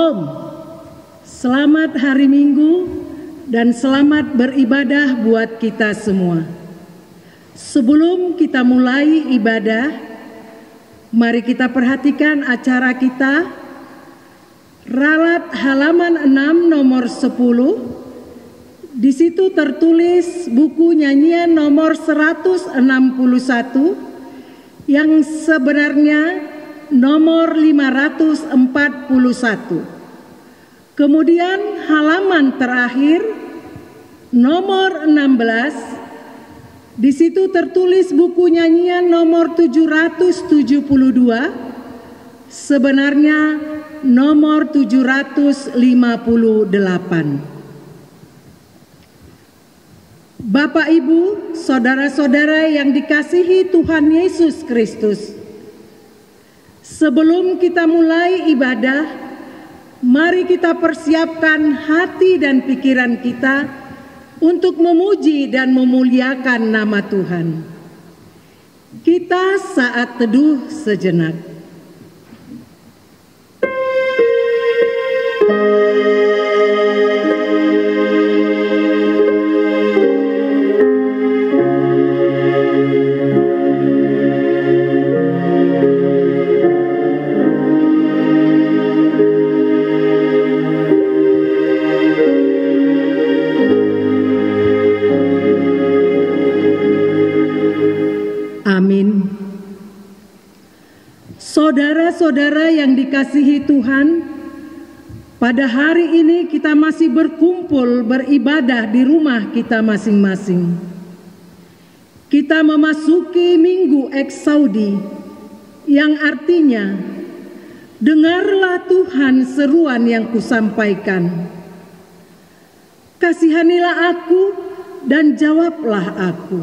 Shalom, selamat hari Minggu dan selamat beribadah buat kita semua. Sebelum kita mulai ibadah, mari kita perhatikan acara kita. Ralat halaman 6 nomor 10. Di situ tertulis buku nyanyian nomor 161 yang sebenarnya nomor 541. Kemudian halaman terakhir nomor 16, di situ tertulis buku nyanyian nomor 772, sebenarnya nomor 758. Bapak, Ibu, saudara-saudara yang dikasihi Tuhan Yesus Kristus, sebelum kita mulai ibadah, mari kita persiapkan hati dan pikiran kita untuk memuji dan memuliakan nama Tuhan. Kita saat teduh sejenak. Saudara-saudara yang dikasihi Tuhan, pada hari ini kita masih berkumpul beribadah di rumah kita masing-masing. Kita memasuki Minggu Eksaudi, yang artinya, dengarlah Tuhan seruan yang kusampaikan. Kasihanilah aku dan jawablah aku.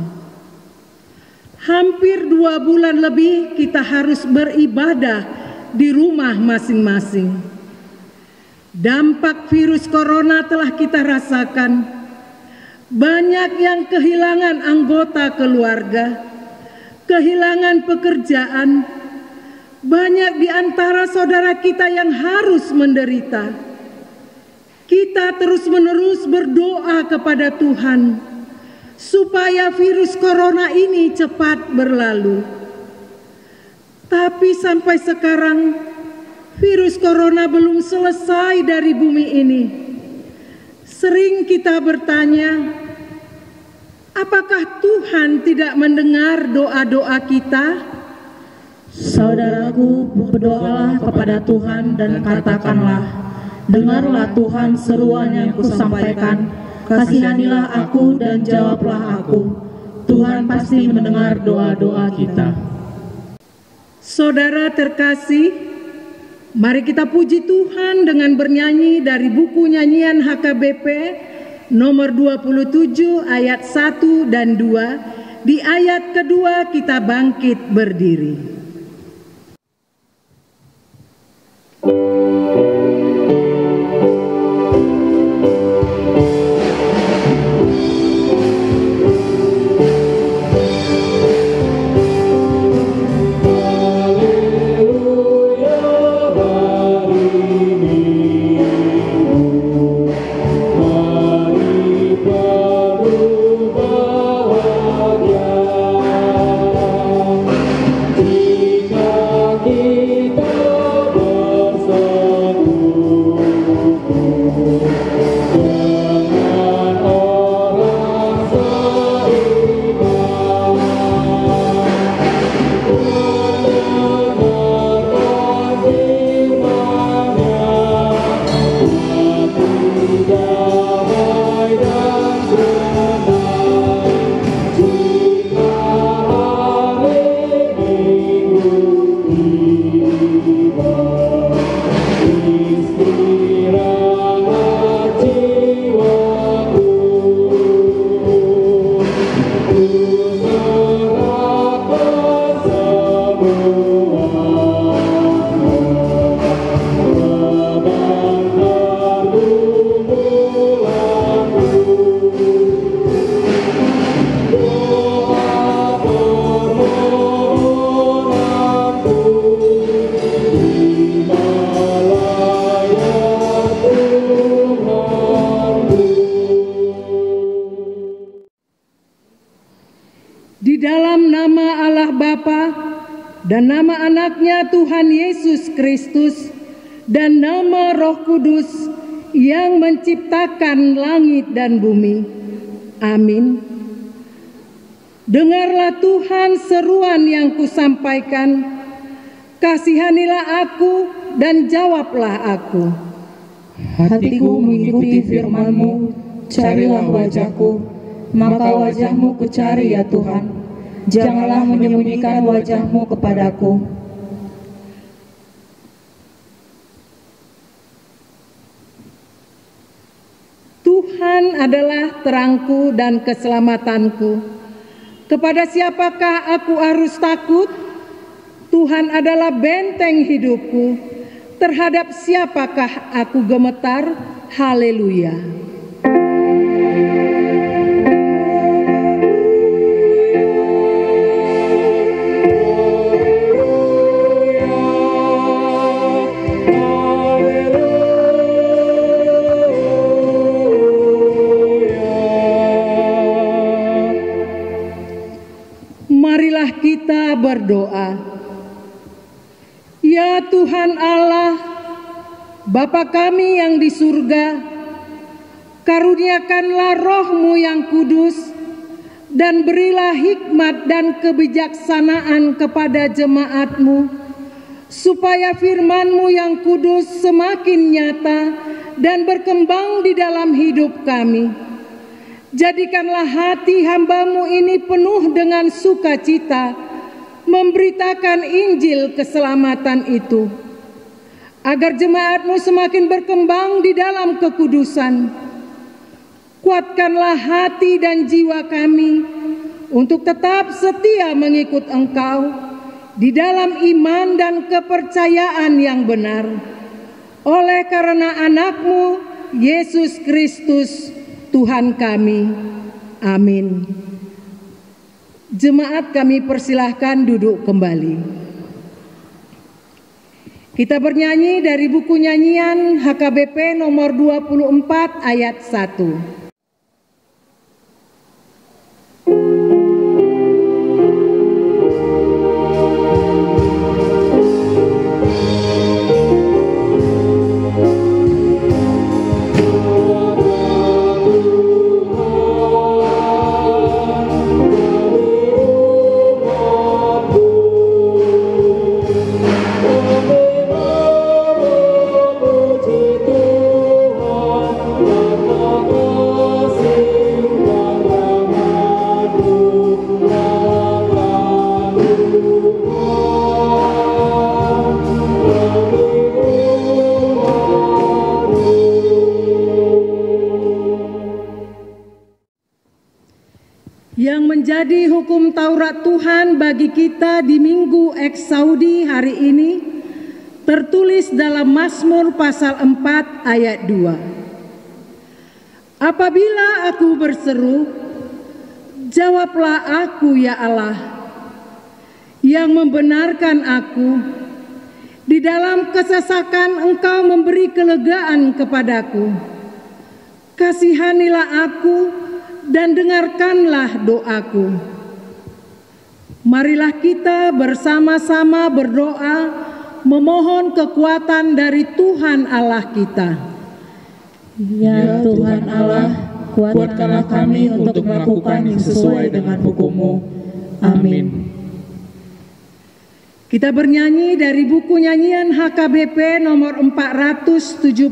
Hampir 2 bulan lebih kita harus beribadah di rumah masing-masing. Dampak virus corona telah kita rasakan. Banyak yang kehilangan anggota keluarga, kehilangan pekerjaan. Banyak di antara saudara kita yang harus menderita. Kita terus-menerus berdoa kepada Tuhan supaya virus corona ini cepat berlalu. Tapi sampai sekarang virus corona belum selesai dari bumi ini. Sering kita bertanya, apakah Tuhan tidak mendengar doa-doa kita? Saudaraku, berdoalah kepada Tuhan dan katakanlah, dengarlah Tuhan seruan yang kusampaikan. Kasihanilah aku dan jawablah aku. Tuhan pasti mendengar doa-doa kita. Saudara terkasih, mari kita puji Tuhan dengan bernyanyi dari buku nyanyian HKBP nomor 27 ayat 1 dan 2. Di ayat kedua kita bangkit berdiri. Kita bersama dan nama anaknya Tuhan Yesus Kristus, dan nama Roh Kudus yang menciptakan langit dan bumi. Amin. Dengarlah Tuhan seruan yang kusampaikan, kasihanilah aku dan jawablah aku. Hatiku mengikuti firman-Mu, carilah wajah-Ku, maka wajah-Mu kucari ya Tuhan. Janganlah menyembunyikan wajah-Mu kepadaku. Tuhan adalah terangku dan keselamatanku. Kepada siapakah aku harus takut? Tuhan adalah benteng hidupku. Terhadap siapakah aku gemetar? Haleluya. Marilah kita berdoa. Ya Tuhan Allah, Bapa kami yang di surga, karuniakanlah Roh-Mu yang kudus, dan berilah hikmat dan kebijaksanaan kepada jemaat-Mu, supaya firman-Mu yang kudus semakin nyata dan berkembang di dalam hidup kami. Jadikanlah hati hamba-Mu ini penuh dengan sukacita, memberitakan Injil keselamatan itu, agar jemaat-Mu semakin berkembang di dalam kekudusan. Kuatkanlah hati dan jiwa kami untuk tetap setia mengikut Engkau di dalam iman dan kepercayaan yang benar, oleh karena anak-Mu Yesus Kristus Tuhan kami. Amin. Jemaat kami persilahkan duduk kembali. Kita bernyanyi dari buku nyanyian HKBP nomor 24 ayat 1. Yang menjadi hukum Taurat Tuhan bagi kita di Minggu Eksaudi hari ini tertulis dalam Mazmur pasal 4 ayat 2. Apabila aku berseru, jawablah aku ya Allah, yang membenarkan aku. Di dalam kesesakan Engkau memberi kelegaan kepadaku. Kasihanilah aku dan dengarkanlah doaku. Marilah kita bersama-sama berdoa, memohon kekuatan dari Tuhan Allah kita. Ya Tuhan Allah, kuatkanlah kami untuk melakukan yang sesuai dengan hukum-Mu. Amin. Kita bernyanyi dari buku nyanyian HKBP nomor 470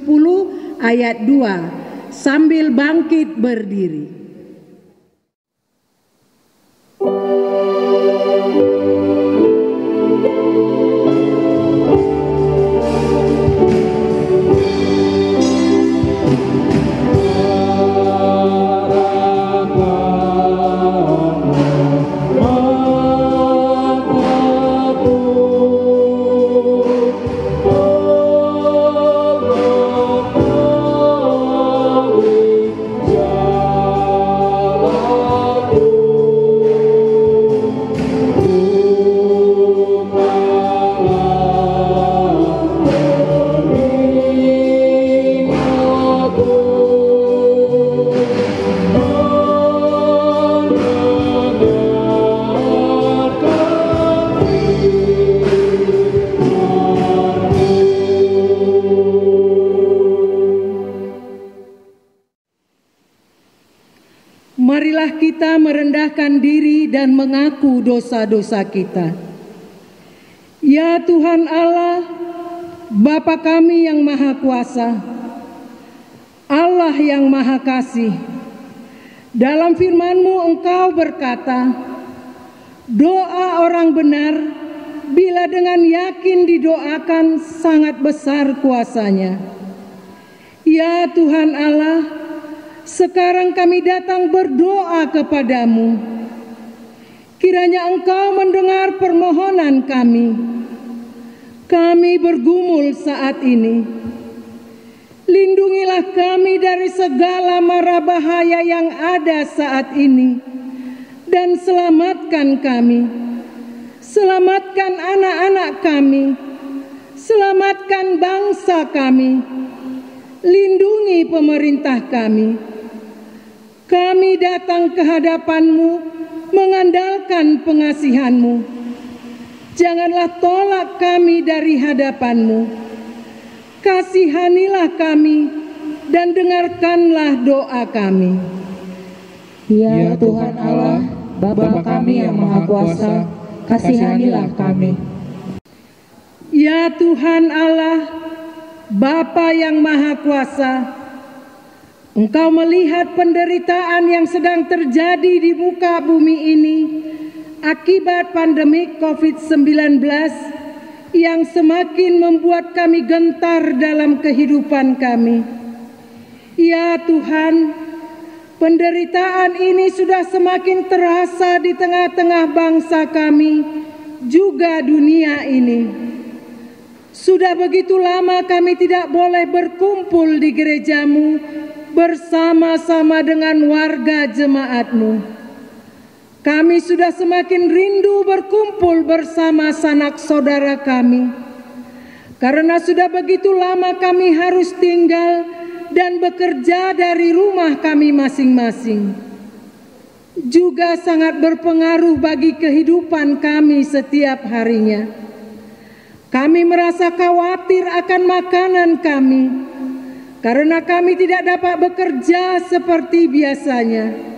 ayat 2, sambil bangkit berdiri. marilah kita merendahkan diri dan mengaku dosa-dosa kita. Ya Tuhan Allah, Bapa kami yang Maha Kuasa, Allah yang Maha Kasih, dalam firman-Mu Engkau berkata, doa orang benar bila dengan yakin didoakan sangat besar kuasanya. Ya Tuhan Allah, sekarang kami datang berdoa kepadamu. Kiranya Engkau mendengar permohonan kami. Kami bergumul saat ini. Lindungilah kami dari segala mara bahaya yang ada saat ini, dan selamatkan kami. Selamatkan anak-anak kami. Selamatkan bangsa kami. Lindungi pemerintah kami. Kami datang ke hadapan-Mu mengandalkan pengasihan-Mu. Janganlah tolak kami dari hadapan-Mu. Kasihanilah kami dan dengarkanlah doa kami. Ya Tuhan Allah, Bapa kami yang Maha Kuasa, kasihanilah kami. Ya Tuhan Allah, Bapa yang Maha Kuasa, Engkau melihat penderitaan yang sedang terjadi di muka bumi ini akibat pandemi COVID-19 yang semakin membuat kami gentar dalam kehidupan kami. Ya Tuhan, penderitaan ini sudah semakin terasa di tengah-tengah bangsa kami, juga dunia ini. Sudah begitu lama kami tidak boleh berkumpul di gereja-Mu bersama-sama dengan warga jemaat-Mu. Kami sudah semakin rindu berkumpul bersama sanak saudara kami. Karena sudah begitu lama kami harus tinggal dan bekerja dari rumah kami masing-masing. Juga sangat berpengaruh bagi kehidupan kami setiap harinya. Kami merasa khawatir akan makanan kami, karena kami tidak dapat bekerja seperti biasanya.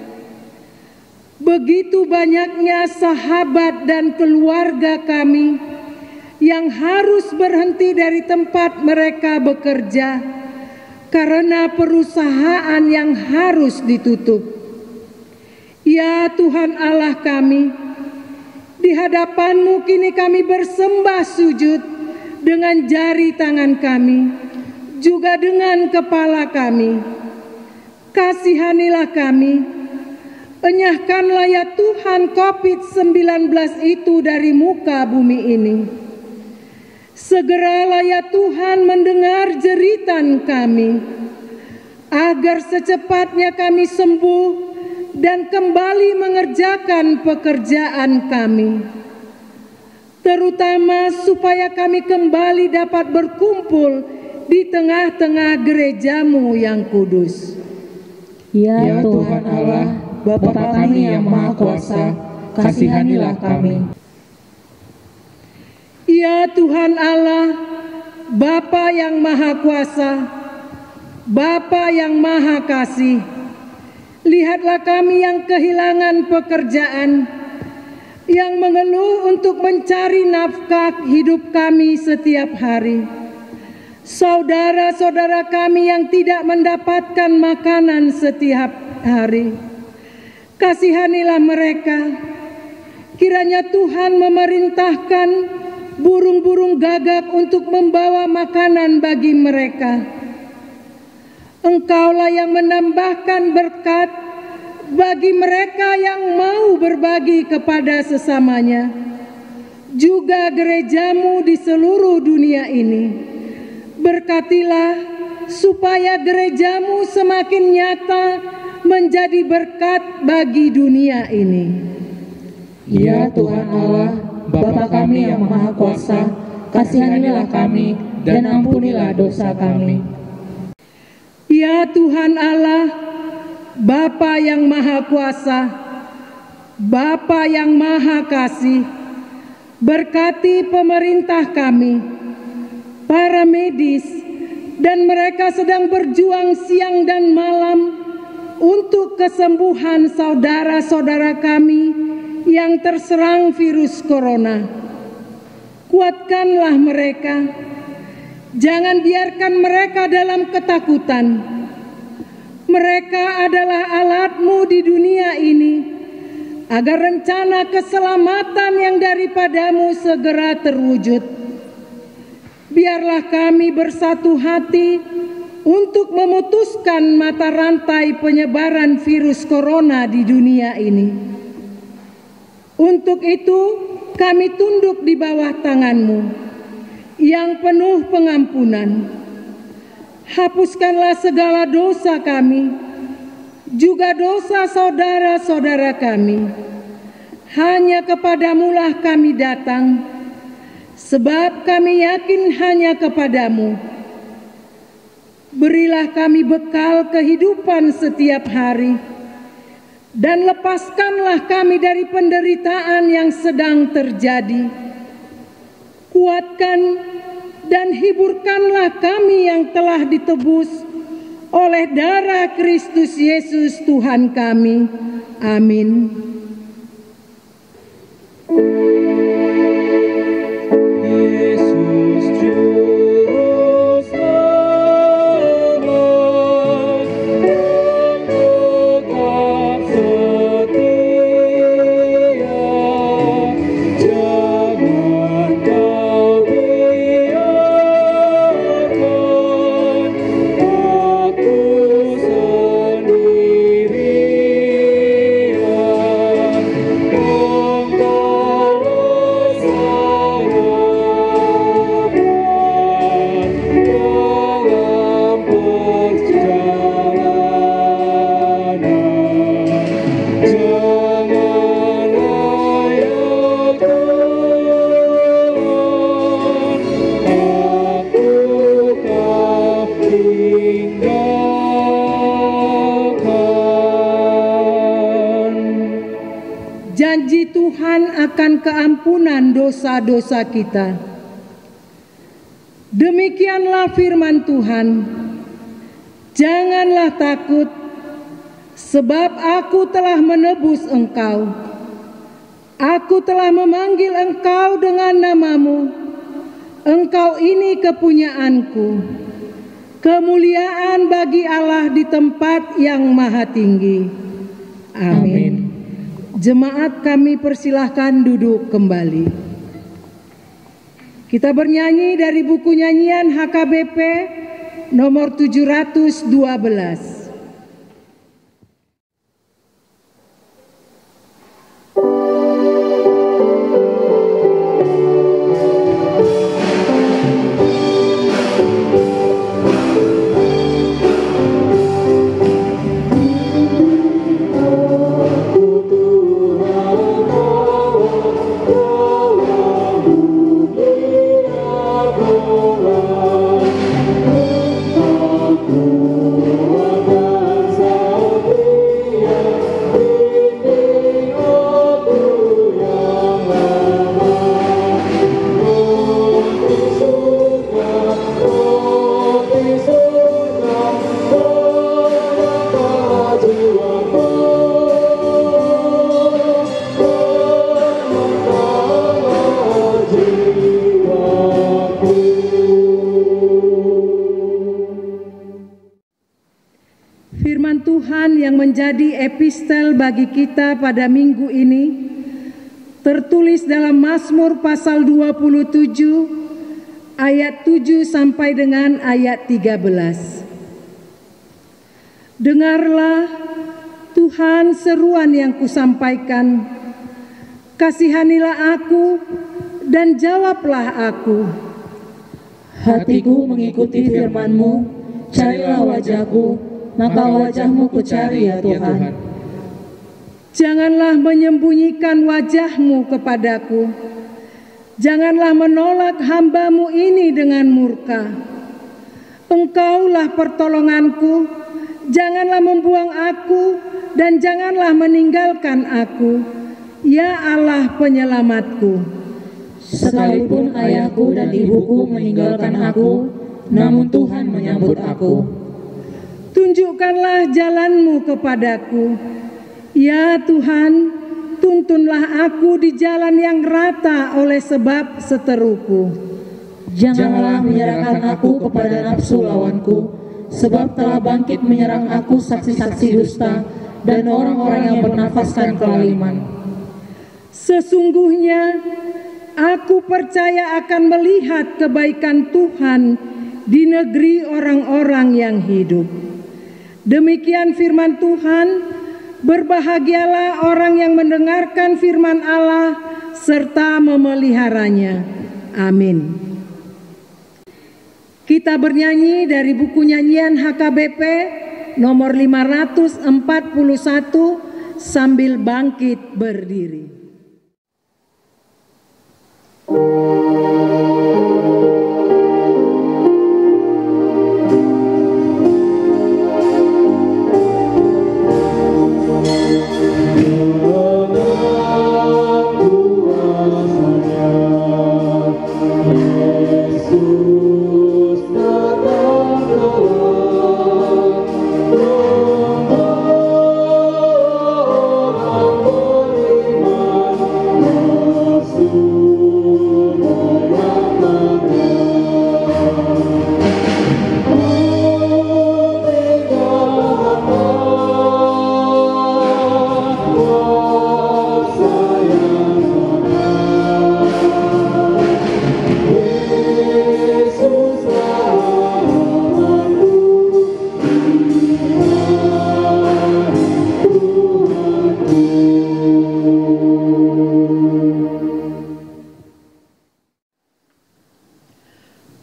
Begitu banyaknya sahabat dan keluarga kami yang harus berhenti dari tempat mereka bekerja karena perusahaan yang harus ditutup. Ya Tuhan Allah kami, di hadapan-Mu kini kami bersembah sujud dengan jari tangan kami, juga dengan kepala kami. Kasihanilah kami. Enyahkanlah ya Tuhan COVID-19 itu dari muka bumi ini. Segeralah ya Tuhan mendengar jeritan kami, agar secepatnya kami sembuh dan kembali mengerjakan pekerjaan kami. Terutama supaya kami kembali dapat berkumpul di tengah-tengah gereja-Mu yang kudus. Ya Tuhan Allah, Bapa kami yang Maha Kuasa, kasihanilah kami. Ya Tuhan Allah, Bapa yang Maha Kuasa, Bapa yang Maha Kasih, lihatlah kami yang kehilangan pekerjaan, yang mengeluh untuk mencari nafkah hidup kami setiap hari. Saudara-saudara kami yang tidak mendapatkan makanan setiap hari. Kasihanilah mereka. Kiranya Tuhan memerintahkan burung-burung gagak untuk membawa makanan bagi mereka. Engkaulah yang menambahkan berkat bagi mereka yang mau berbagi kepada sesamanya. Juga gereja-Mu di seluruh dunia ini. Berkatilah supaya gereja-Mu semakin nyata menjadi berkat bagi dunia ini. Ya Tuhan Allah, Bapa kami yang Maha Kuasa, kasihanilah kami dan ampunilah dosa kami. Ya Tuhan Allah, Bapa yang Maha Kuasa, Bapa yang Maha Kasih, berkati pemerintah kami, para medis, dan mereka sedang berjuang siang dan malam untuk kesembuhan saudara-saudara kami yang terserang virus corona. Kuatkanlah mereka, jangan biarkan mereka dalam ketakutan. Mereka adalah alat-Mu di dunia ini, agar rencana keselamatan yang daripada-Mu segera terwujud. Biarlah kami bersatu hati untuk memutuskan mata rantai penyebaran virus corona di dunia ini. Untuk itu, kami tunduk di bawah tangan-Mu yang penuh pengampunan. Hapuskanlah segala dosa kami, juga dosa saudara-saudara kami. Hanya kepadamu lah kami datang, sebab kami yakin hanya kepadamu. Berilah kami bekal kehidupan setiap hari, dan lepaskanlah kami dari penderitaan yang sedang terjadi. Kuatkan dan hiburkanlah kami yang telah ditebus oleh darah Kristus Yesus Tuhan kami. Amin. Janji Tuhan akan keampunan dosa-dosa kita. Demikianlah firman Tuhan. Janganlah takut, sebab aku telah menebus engkau. Aku telah memanggil engkau dengan namamu. Engkau ini kepunyaanku. Kemuliaan bagi Allah di tempat yang maha tinggi. Amin. Jemaat, kami persilahkan duduk kembali. Kita bernyanyi dari buku nyanyian HKBP nomor 712. Firman Tuhan yang menjadi epistel bagi kita pada minggu ini tertulis dalam Mazmur pasal 27 ayat 7 sampai dengan ayat 13. Dengarlah Tuhan seruan yang kusampaikan, kasihanilah aku dan jawablah aku. Hatiku mengikuti firman-Mu, carilah wajah-Ku, maka wajah-Mu kucari ya Tuhan. Janganlah menyembunyikan wajah-Mu kepadaku. Janganlah menolak hamba-Mu ini dengan murka. Engkaulah pertolonganku, janganlah membuang aku dan janganlah meninggalkan aku, ya Allah penyelamatku. Sekalipun ayahku dan ibuku meninggalkan aku, namun Tuhan menyambut aku. tunjukkanlah jalan-Mu kepadaku. Ya Tuhan, tuntunlah aku di jalan yang rata oleh sebab seteruku. Janganlah menyerahkan aku kepada nafsu lawanku, sebab telah bangkit menyerang aku saksi-saksi dusta dan orang-orang yang bernafaskan kelaliman. Sesungguhnya aku percaya akan melihat kebaikan Tuhan di negeri orang-orang yang hidup. Demikian firman Tuhan, berbahagialah orang yang mendengarkan firman Allah serta memeliharanya. Amin. Kita bernyanyi dari buku nyanyian HKBP nomor 541 sambil bangkit berdiri.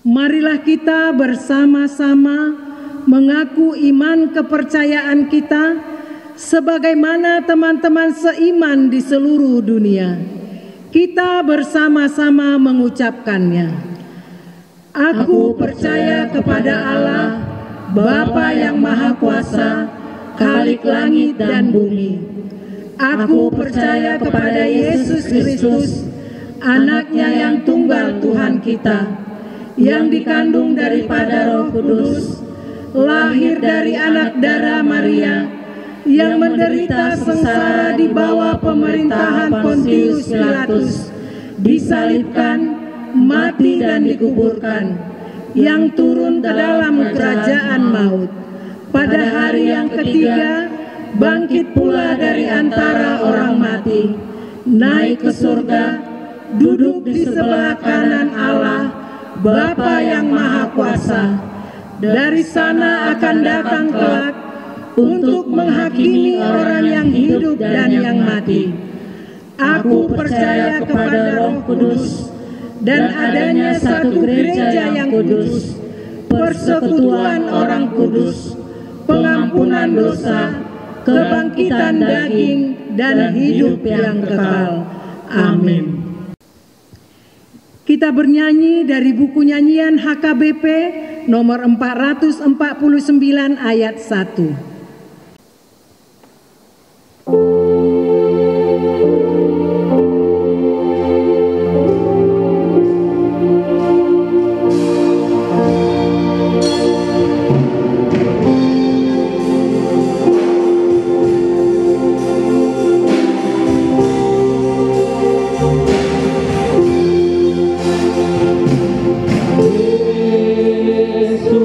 Marilah kita bersama-sama mengaku iman kepercayaan kita sebagaimana teman-teman seiman di seluruh dunia. Kita bersama-sama mengucapkannya. Aku percaya kepada Allah, Bapa yang Maha Kuasa, Khalik langit dan bumi. Aku percaya kepada Yesus Kristus, Anaknya yang tunggal Tuhan kita, yang dikandung daripada Roh Kudus, lahir dari anak darah Maria, yang menderita sengsara di bawah pemerintahan Pontius Pilatus, disalibkan, mati dan dikuburkan, yang turun ke dalam kerajaan maut. Pada hari yang ketiga, bangkit pula dari antara orang mati, naik ke surga, duduk di sebelah kanan Allah, Bapa yang Maha Kuasa. Dari sana akan datang kelak untuk menghakimi orang yang hidup dan yang mati. Aku percaya kepada Roh Kudus dan adanya satu gereja yang kudus, persekutuan orang kudus, pengampunan dosa, kebangkitan daging, dan hidup yang kekal. Amin. Kita bernyanyi dari buku nyanyian HKBP nomor 449 ayat 1. Yesus,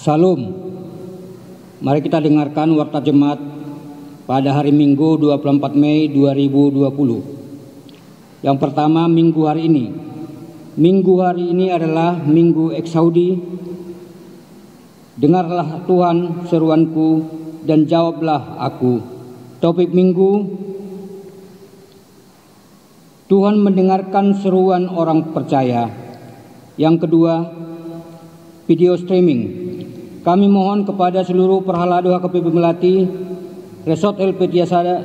Salam. Mari kita dengarkan warta jemaat pada hari Minggu 24 Mei 2020. Yang pertama, minggu hari ini. Minggu hari ini adalah Minggu Eksaudi. Dengarlah Tuhan seruanku dan jawablah aku. Topik minggu, Tuhan mendengarkan seruan orang percaya. Yang kedua, video streaming. Kami mohon kepada seluruh perhalado HKBP Melati, Resort Helvetia Sada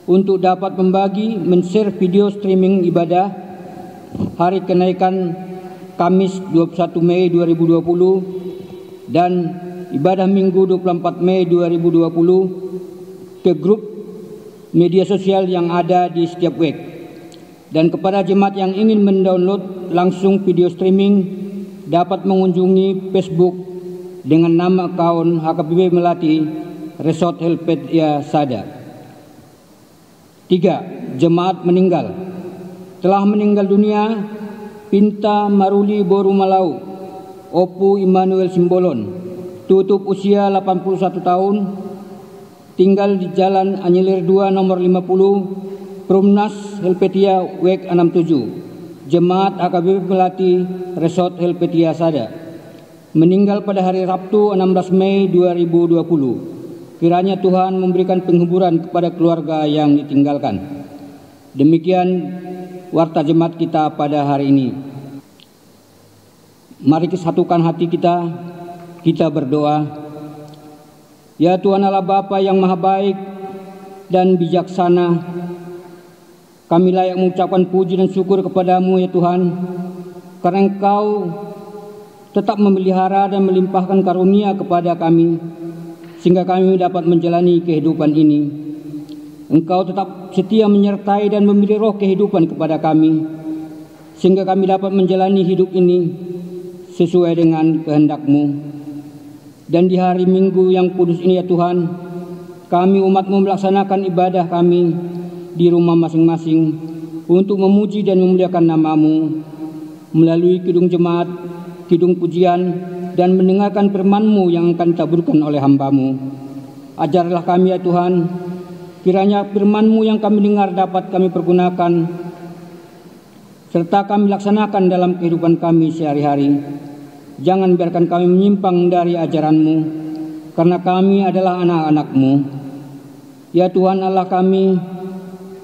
untuk dapat membagi, men-share video streaming ibadah hari kenaikan Kamis 21 Mei 2020 dan ibadah Minggu 24 Mei 2020 ke grup media sosial yang ada di setiap week. Dan kepada jemaat yang ingin mendownload langsung video streaming dapat mengunjungi Facebook dengan nama akun HKBP Melati Resort Helvetia Sada. 3. Jemaat meninggal. Telah meninggal dunia Pinta Maruli Boru Malau Opu Immanuel Simbolon, tutup usia 81 tahun, tinggal di Jalan Anyelir 2 nomor 50, Prumnas Helvetia WEK 67, Jemaat HKBP Melati Resort Helvetia Sada. Meninggal pada hari Sabtu 16 Mei 2020. Kiranya Tuhan memberikan penghiburan kepada keluarga yang ditinggalkan. Demikian warta jemaat kita pada hari ini. Mari kesatukan hati kita berdoa. Ya Tuhan Allah Bapa yang maha baik dan bijaksana, kami layak mengucapkan puji dan syukur kepadamu ya Tuhan, karena Engkau tetap memelihara dan melimpahkan karunia kepada kami, sehingga kami dapat menjalani kehidupan ini. Engkau tetap setia menyertai dan memberi roh kehidupan kepada kami, sehingga kami dapat menjalani hidup ini sesuai dengan kehendak-Mu. Dan di hari Minggu yang kudus ini ya Tuhan, kami umat-Mu melaksanakan ibadah kami di rumah masing-masing untuk memuji dan memuliakan nama-Mu melalui kidung jemaat, kidung pujian, dan mendengarkan firman-Mu yang akan ditaburkan oleh hamba-Mu. Ajarlah kami ya Tuhan, kiranya firman-Mu yang kami dengar dapat kami pergunakan, serta kami laksanakan dalam kehidupan kami sehari-hari. Jangan biarkan kami menyimpang dari ajaran-Mu, karena kami adalah anak-anak-Mu. Ya Tuhan Allah kami,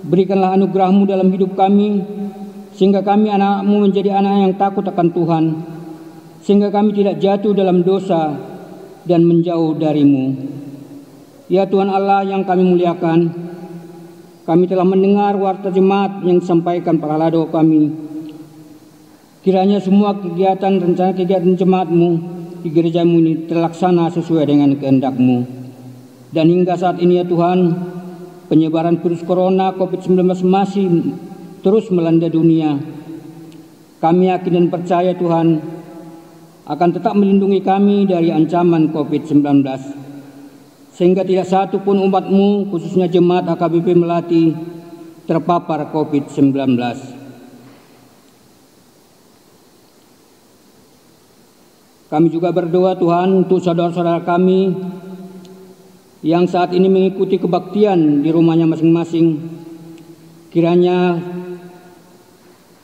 berikanlah anugerah-Mu dalam hidup kami, sehingga kami anak-Mu menjadi anak yang takut akan Tuhan, sehingga kami tidak jatuh dalam dosa dan menjauh dari-Mu. Ya Tuhan Allah yang kami muliakan, kami telah mendengar warta jemaat yang disampaikan para lado kami. Kiranya semua kegiatan, rencana kegiatan jemaat-Mu di gereja-Mu ini terlaksana sesuai dengan kehendak-Mu. Dan hingga saat ini ya Tuhan, penyebaran virus corona COVID-19 masih terus melanda dunia. Kami yakin dan percaya Tuhan akan tetap melindungi kami dari ancaman COVID-19, sehingga tidak satu pun umat-Mu, khususnya jemaat HKBP Melati, terpapar COVID-19. Kami juga berdoa Tuhan untuk saudara-saudara kami yang saat ini mengikuti kebaktian di rumahnya masing-masing. Kiranya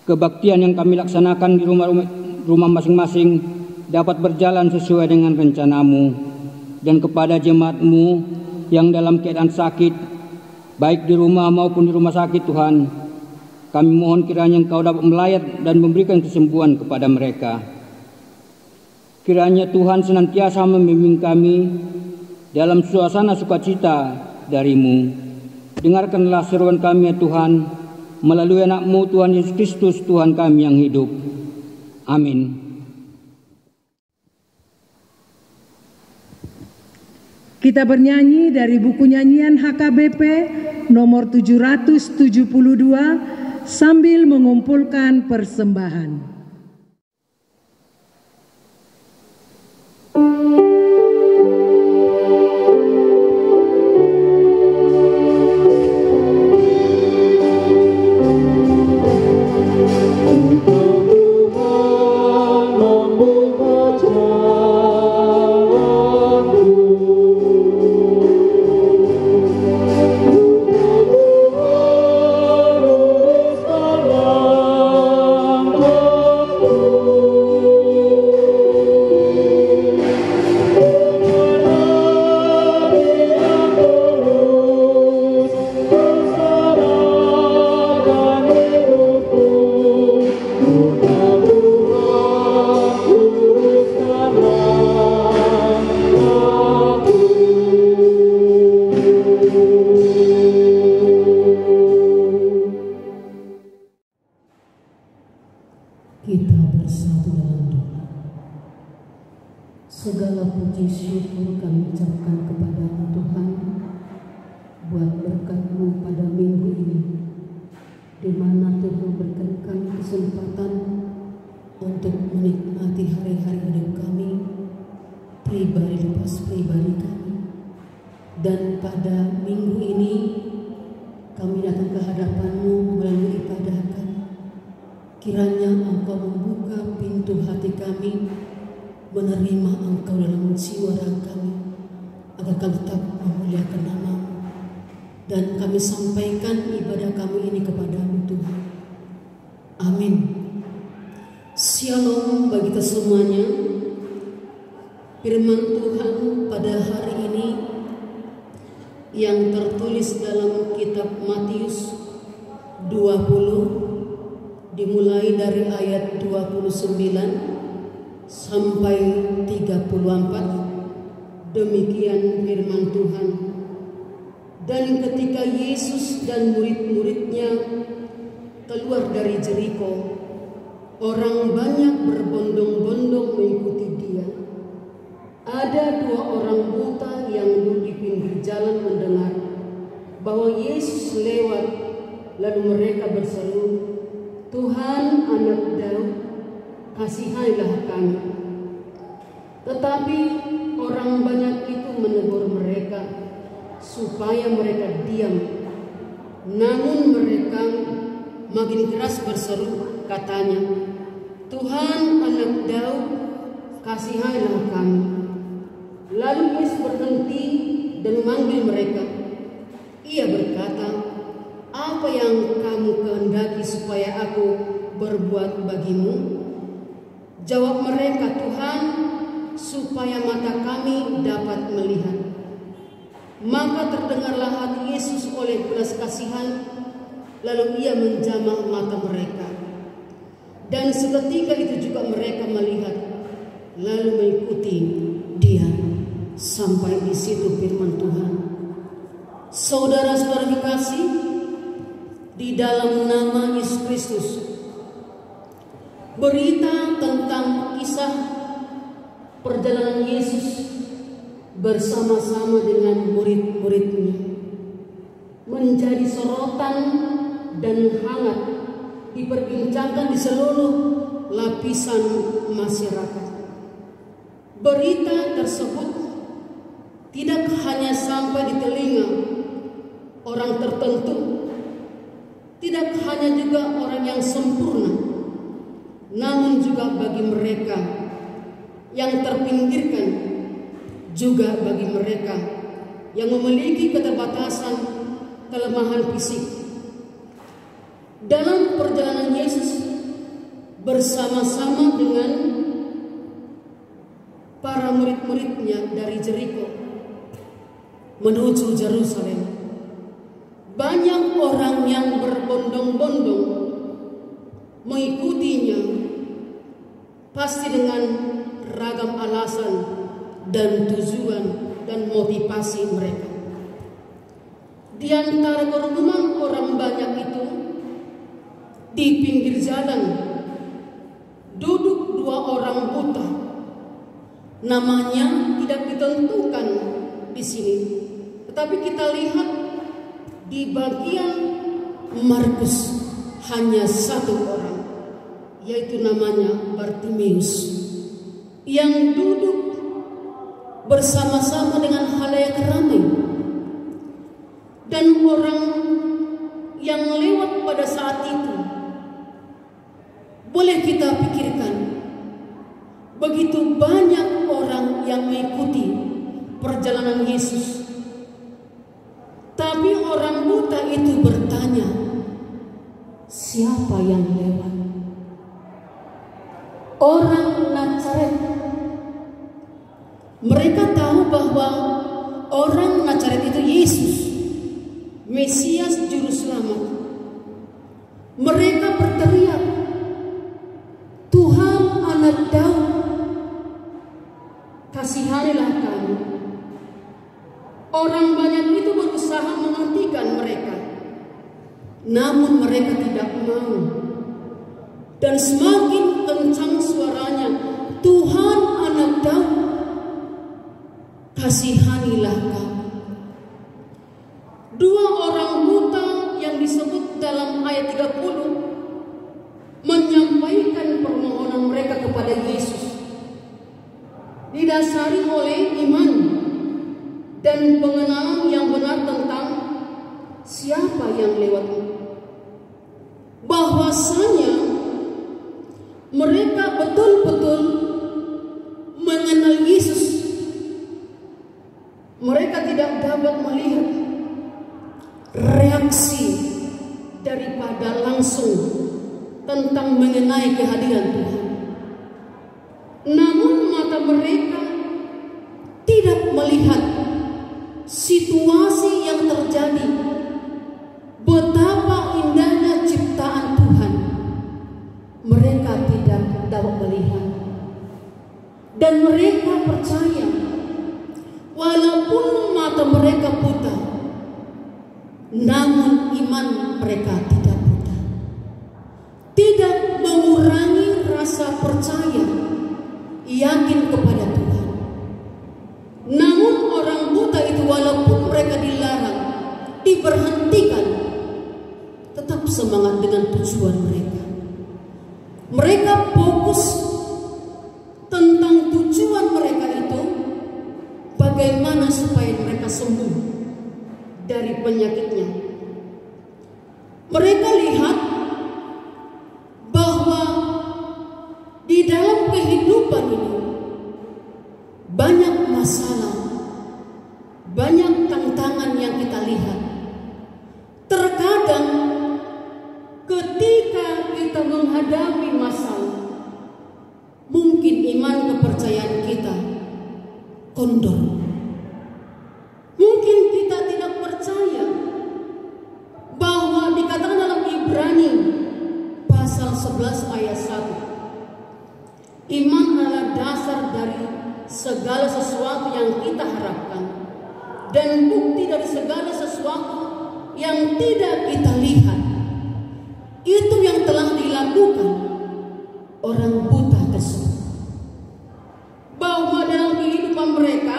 kebaktian yang kami laksanakan di rumah masing-masing dapat berjalan sesuai dengan rencana-Mu. Dan kepada jemaat-Mu yang dalam keadaan sakit, baik di rumah maupun di rumah sakit Tuhan, kami mohon kiranya Engkau dapat melayat dan memberikan kesembuhan kepada mereka. Kiranya Tuhan senantiasa membimbing kami dalam suasana sukacita dari-Mu. Dengarkanlah seruan kami ya Tuhan, melalui anak-Mu Tuhan Yesus Kristus Tuhan kami yang hidup. Amin. Kita bernyanyi dari buku nyanyian HKBP nomor 772 sambil mengumpulkan persembahan. Kita bersatu dalam doa. Segala puji syukur kami ucapkan kepada Tuhan buat berkat-Mu pada minggu ini, di mana Tuhan memberikan kesempatan untuk menikmati hari-hari hidup kami, pribadi lepas pribadi kami. Dan pada minggu ini kami datang ke hadapan-Mu melalui ibadah kami. Kiranya Engkau membuka pintu hati kami, menerima Engkau dalam jiwa raga kami, agar kami tetap memuliakan nama-Mu. Dan kami sampaikan ibadah kami ini kepada-Mu Tuhan. Amin. Shalom bagi kita semuanya. Firman Tuhan pada hari ini yang tertulis dalam kitab Matius 20, dimulai dari ayat 29 sampai 34. Demikian firman Tuhan. Dan ketika Yesus dan murid-muridnya keluar dari Jeriko, orang banyak berbondong-bondong mengikuti Dia. Ada 2 orang buta yang duduk di pinggir jalan mendengar bahwa Yesus lewat, lalu mereka berseru, "Tuhan, Anak Daud, kasihanilah kami." Tetapi orang banyak itu menegur mereka supaya mereka diam. Namun mereka makin keras berseru, katanya, "Tuhan, Anak Daud, kasihanilah kami." Lalu Yesus berhenti dan memanggil mereka. Ia berkata, "Apa yang kamu kehendaki supaya aku berbuat bagimu?" Jawab mereka, "Tuhan, supaya mata kami dapat melihat." Maka terdengarlah hati Yesus oleh belas kasihan, lalu Ia menjamah mata mereka. Dan seketika itu juga mereka melihat, lalu mengikuti Dia. Sampai di situ firman Tuhan. Saudara-saudara dikasih di dalam nama Yesus Kristus, berita tentang kisah perjalanan Yesus bersama-sama dengan murid-muridnya menjadi sorotan dan hangat diperbincangkan di seluruh lapisan masyarakat. Berita tersebut tidak hanya sampai di telinga orang tertentu, tidak hanya juga orang yang sempurna, namun juga bagi mereka yang terpinggirkan, juga bagi mereka yang memiliki keterbatasan, kelemahan fisik. Dalam perjalanan Yesus bersama-sama dengan para murid-muridnya dari Jeriko menuju Yerusalem, banyak orang yang berbondong-bondong mengikutinya, pasti dengan ragam alasan dan tujuan dan motivasi mereka. Di antara kerumunan orang banyak itu, di pinggir jalan duduk 2 orang buta. Namanya tidak ditentukan di sini, tetapi kita lihat di bagian Markus hanya 1 orang, yaitu namanya Bartimeus, yang duduk bersama-sama dengan halayak ramai. Dan orang yang lewat pada saat itu, boleh kita pikirkan, begitu banyak orang yang mengikuti perjalanan Yesus. Tapi orang buta itu bertanya, siapa yang lewat? Orang Nazaret. Mereka tahu bahwa orang Nazaret itu Yesus, Mesias Juru Selamat. Mereka berteriak, "Tuhan, Anak Daud, kasihanilah kami." Orang banyak itu berusaha menghentikan mereka, namun mereka tidak mau. Dan semakin kasihanilah kami. Dua orang buta yang disebut dalam ayat 30 menyampaikan permohonan mereka kepada Yesus, didasari oleh iman dan pengenalan yang benar tentang siapa yang lewat. Bahwasanya mereka betul-betul mengenal Yesus. Mereka tidak dapat melihat reaksi daripada langsung tentang mengenai kehadiran Tuhan. Namun mata mereka tidak melihat situasi yang terjadi, betapa indahnya ciptaan Tuhan. Mereka tidak dapat melihat, dan mereka percaya walaupun mata mereka buta, namun iman mereka tidak buta, tidak mengurangi rasa percaya, yakin kepada Tuhan. Namun orang buta itu walaupun mereka dilarang, diberhentikan, tetap semangat dengan tujuan mereka. Mereka fokus tentang tujuan mereka itu, bagaimana supaya mereka sembuh dari penyakitnya. Mereka lihat bahwa di dalam kehidupan ini banyak masalah, banyak tantangan yang kita lihat. Terkadang ketika kita menghadapi masalah, mungkin iman kepercayaan kita kendor. Mungkin kita tidak percaya bahwa dikatakan dalam Ibrani pasal 11 ayat 1, iman adalah dasar dari segala sesuatu yang kita harapkan dan bukti dari segala sesuatu yang tidak kita lihat. Itu yang telah dilakukan orang buta tersebut, bahwa dalam kehidupan mereka,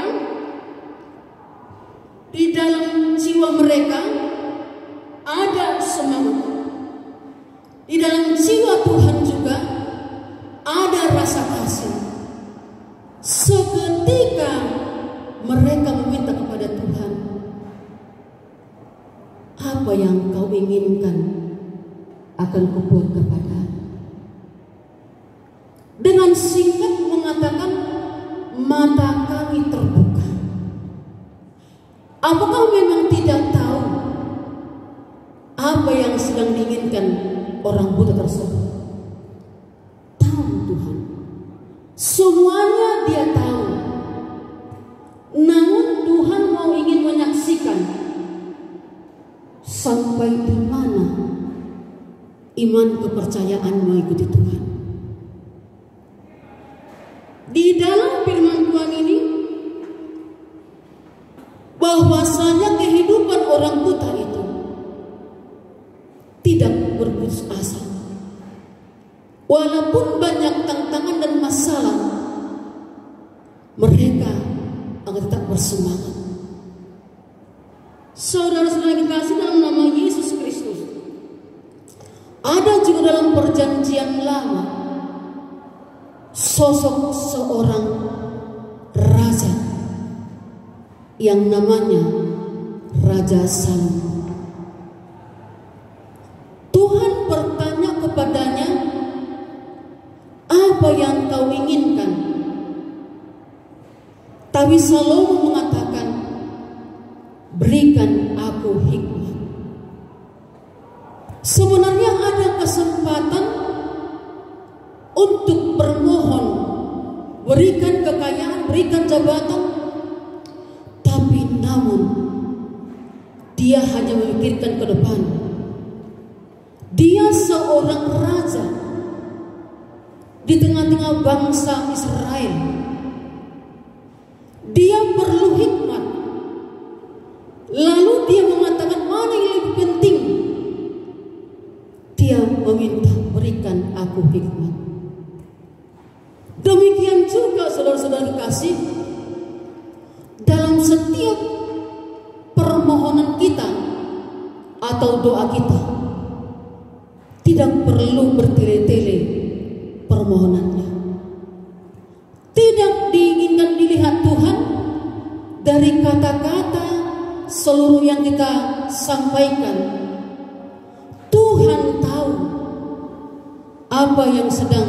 di dalam jiwa mereka ada semangat, di dalam jiwa Tuhan juga ada rasa kasih. Seketika mereka meminta kepada Tuhan, apa yang kau inginkan akan kubuat kepada. Dengan singkat mengatakan, mata kami terbuka. Apakah memang tidak tahu apa yang sedang diinginkan orang buta tersebut? Tahu Tuhan, semuanya dia tahu. Namun Tuhan mau ingin menyaksikan sampai di mana iman kepercayaan mengikuti Tuhan. Di dalam firman Tuhan ini, bahwasanya kehidupan orang buta itu tidak berputus asa. Walaupun banyak tantangan dan masalah, mereka akan tetap bersemangat. Saudara-saudara yang dikasihi dalam nama Yesus Kristus, ada juga dalam perjanjian lama sosok seorang raja yang namanya Raja Salomo. Tuhan bertanya kepadanya, apa yang kau inginkan? Tapi Salomo mengatakan, berikan aku hikmat. Sebenarnya ada kesempatan untuk bermohon, berikan kekayaan, berikan jabatan, tapi namun dia hanya memikirkan ke depan. Dia seorang raja di tengah-tengah bangsa Israel. Dia perlu hikmat. Lalu dia mengatakan, mana yang lebih penting? Dia meminta, berikan aku hikmat. Demikian juga saudara-saudara kasih, dalam setiap permohonan kita atau doa kita. Tidak perlu bertele-tele permohonannya. Tidak diinginkan dilihat Tuhan dari kata-kata seluruh yang kita sampaikan. Tuhan tahu apa yang sedang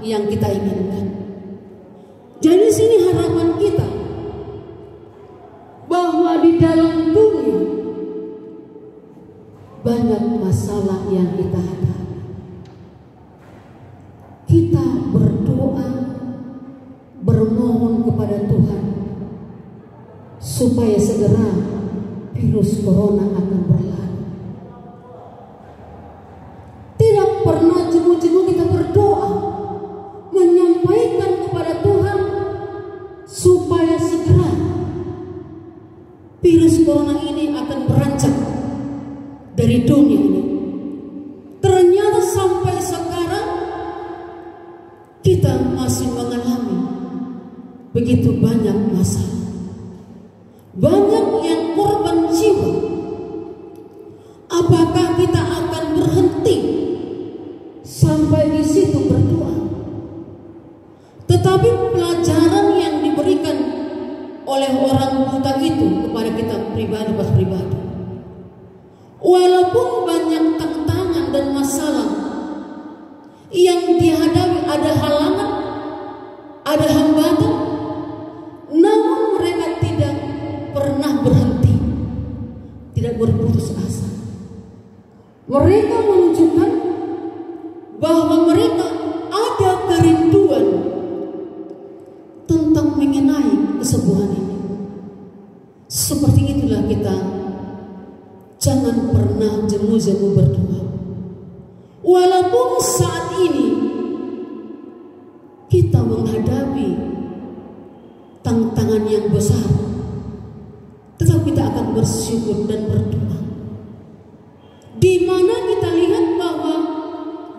yang kita inginkan. Jadi sini harapan kita bahwa di dalam dunia banyak masalah yang kita hadapi. Kita berdoa, bermohon kepada Tuhan supaya segera virus corona akan berlalu. Tidak pernah jemu-jemu kita berdoa, menyampaikan kepada Tuhan supaya segera virus corona ini akan beranjak dari dunia ini. Ternyata sampai sekarang kita masih mengalami begitu banyak masalah. Banyak yang korban jiwa. Apakah kita akan berhenti sampai di situ berdoa? Tetapi pelajaran yang diberikan oleh orang buta itu kepada kita pribadi pas pribadi, walaupun banyak tantangan dan masalah yang dihadapi, ada halangan, ada hambatan, namun mereka tidak pernah berhenti, tidak berputus asa. Mereka menunjukkan bahwa mereka ada kerinduan tentang mengenai kesembuhan ini. Seperti itulah kita, jangan pernah jemu-jemu berdoa. Walaupun saat ini kita menghadapi tantangan yang besar, tetapi kita akan bersyukur dan berdoa. Di mana kita lihat bahwa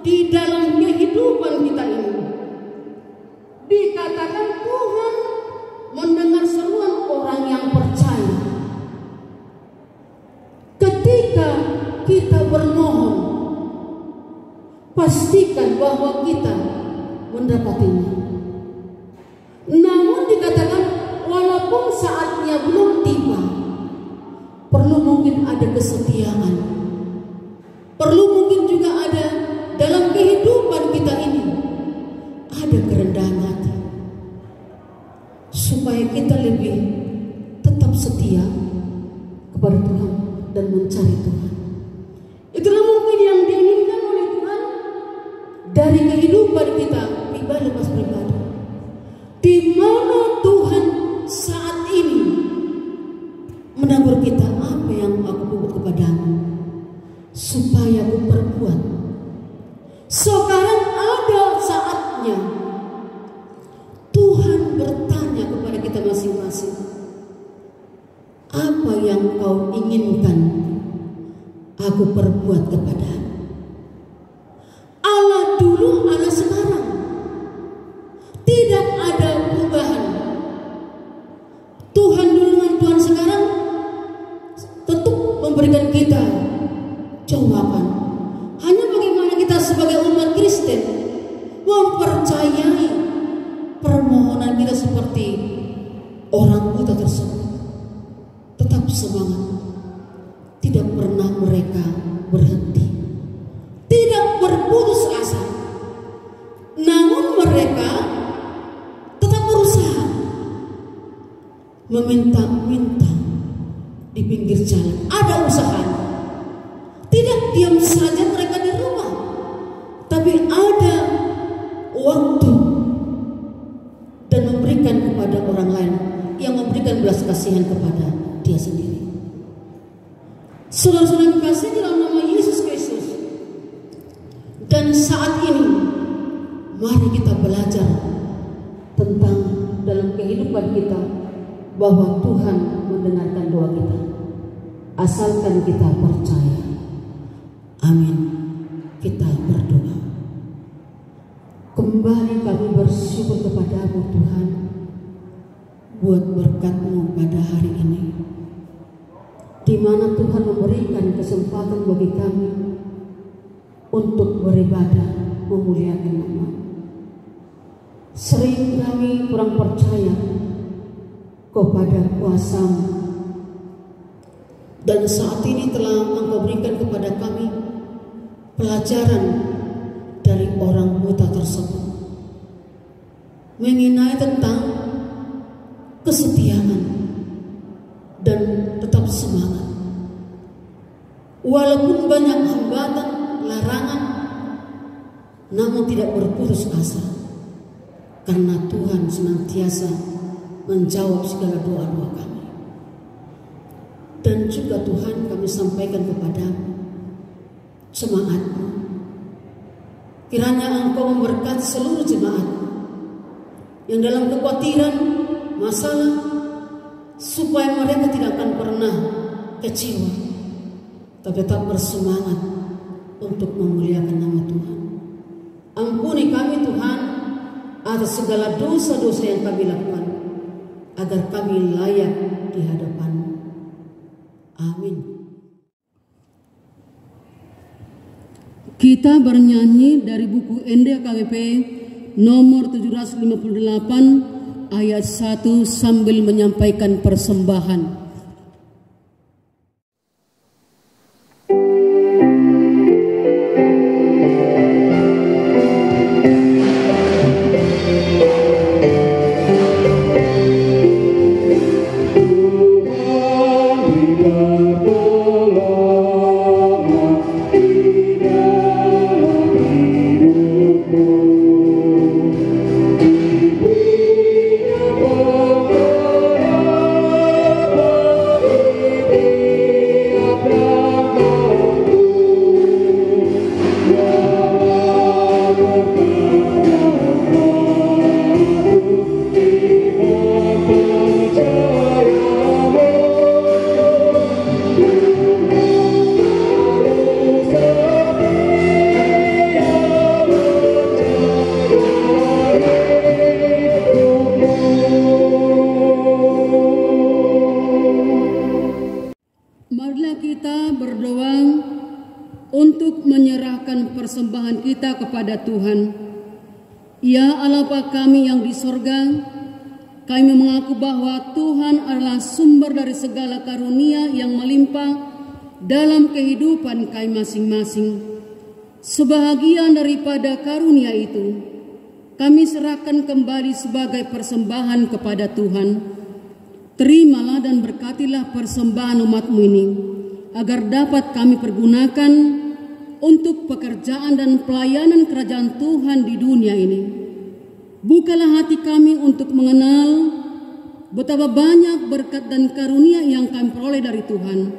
di dalam kehidupan kita ini dikatakan Tuhan mendengar seruan orang yang percaya. Ketika kita bermohon, pastikan bahwa kita mendapatinya. Namun dikatakan walaupun saatnya belum tiba, perlu mungkin ada kesetiaan, perlu mungkin juga ada dalam kehidupan kita ini ada kerendahan hati, supaya kita lebih tetap setia kepada Tuhan dan mencari Tuhan. Itulah mungkin yang diinginkan oleh Tuhan dari kehidupan kita pribadi pas pribadi, di mana Tuhan saat ini menegur kita, apa yang aku buat kepadamu supaya aku perbuat. Sekarang ada saatnya Tuhan bertanya kepada kita masing-masing, apa yang kau inginkan aku perbuat kepadamu. Allah dulu, Allah sekarang, tidak ada perubahan. Tuhan dulu dengan Tuhan sekarang tetap memberikan kita jawaban. Hanya bagaimana kita sebagai umat Kristen mempercayai permohonan kita seperti orang buta tersebut. Tetap semangat. Tidak pernah mereka berhenti, tidak berputus asa. Namun mereka tetap berusaha meminta-minta di pinggir jalan. Ada usaha. Tidak diam saja mereka di rumah, tapi ada waktu dan memberikan kepada orang lain, yang memberikan belas kasihan kepada dia sendiri. Saudara-saudara kasih dalam nama Yesus Kristus. Dan saat ini mari kita belajar tentang dalam kehidupan kita bahwa Tuhan mendengarkan doa kita, asalkan kita percaya. Amin. Kita berdoa. Kembali kami bersyukur kepadamu Tuhan, buat berkat-Mu pada hari ini, di mana Tuhan memberikan kesempatan bagi kami untuk beribadah memuliakan Nama. Sering kami kurang percaya kepada kuasa-Mu, dan saat ini telah Engkau berikan kepada kami pelajaran dari orang buta tersebut mengenai tentang kesetiaan dan tetap semangat. Walaupun banyak hambatan, larangan, namun tidak berputus asa, karena Tuhan senantiasa menjawab segala doa-doa kami. Dan juga Tuhan, kami sampaikan kepada-Mu jemaat-Mu, kiranya Engkau memberkati seluruh jemaat-Mu yang dalam kekhawatiran, masalah, supaya mereka tidak akan pernah kecewa, tapi tetap bersemangat untuk memuliakan nama Tuhan. Ampuni kami Tuhan atas segala dosa-dosa yang kami lakukan, agar kami layak di hadapan-Mu. Amin. Kita bernyanyi dari buku NDKWP nomor 758 ayat 1 sambil menyampaikan persembahan. Persembahan kita kepada Tuhan. Ya Allah Bapa kami yang di sorga, kami mengaku bahwa Tuhan adalah sumber dari segala karunia yang melimpah dalam kehidupan kami masing-masing. Sebahagian daripada karunia itu kami serahkan kembali sebagai persembahan kepada Tuhan. Terimalah dan berkatilah persembahan umat-Mu ini, agar dapat kami pergunakan untuk pekerjaan dan pelayanan kerajaan Tuhan di dunia ini. Bukalah hati kami untuk mengenal betapa banyak berkat dan karunia yang kami peroleh dari Tuhan,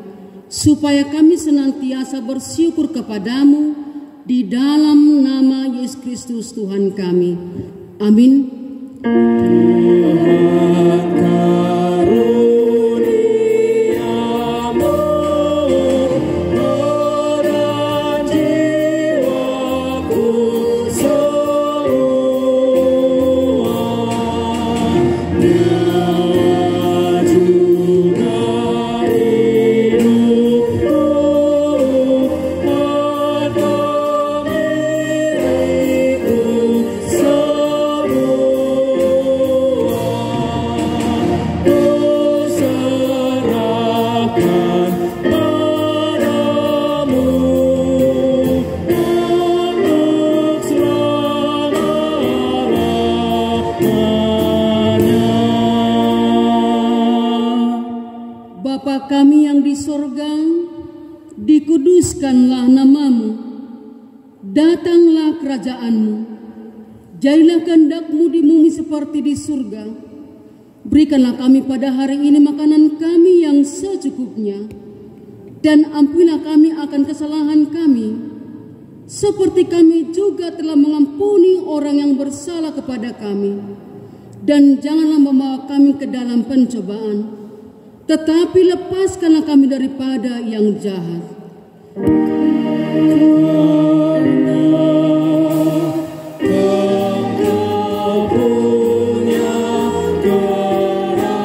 supaya kami senantiasa bersyukur kepadamu di dalam nama Yesus Kristus Tuhan kami. Amin. Kami yang di sorga, dikuduskanlah nama-Mu, datanglah kerajaan-Mu, jadilah kehendak-Mu di bumi seperti di surga. Berikanlah kami pada hari ini makanan kami yang secukupnya, dan ampunilah kami akan kesalahan kami, seperti kami juga telah mengampuni orang yang bersalah kepada kami. Dan janganlah membawa kami ke dalam pencobaan, tetapi lepaskanlah kami daripada yang jahat. Engkau punya kerajaan.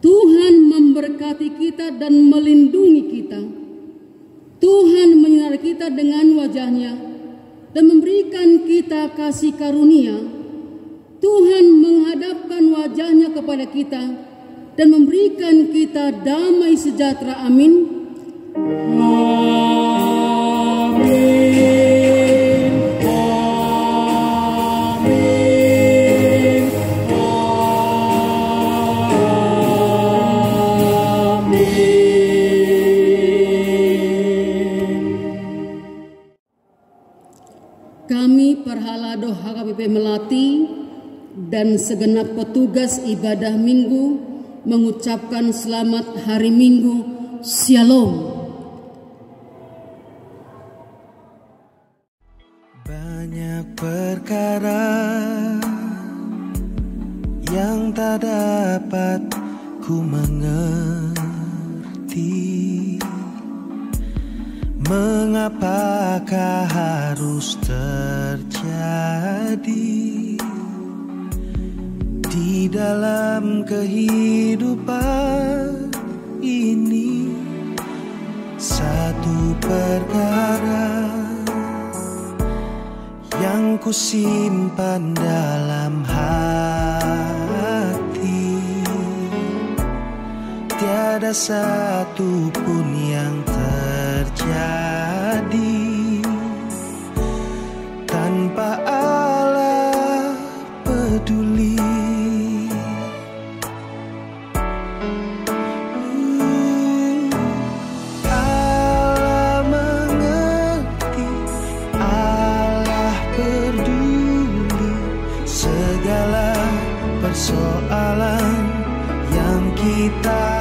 Tuhan memberkati kita dan melindungi kita. Tuhan menyinari kita dengan wajah-Nya dan memberikan kita kasih karunia. Tuhan menghadapkan wajah-Nya kepada kita dan memberikan kita damai sejahtera. Amin. Kami Perhalado HKBP Melati dan segenap petugas ibadah minggu mengucapkan selamat hari Minggu. Shalom. Banyak perkara yang tak dapat ku mengerti, mengapakah harus terjadi di dalam kehidupan ini. Satu perkara yang ku simpan dalam hati, tiada satu pun yang terjadi tanpa Allah peduli. Allah mengerti, Allah peduli segala persoalan yang kita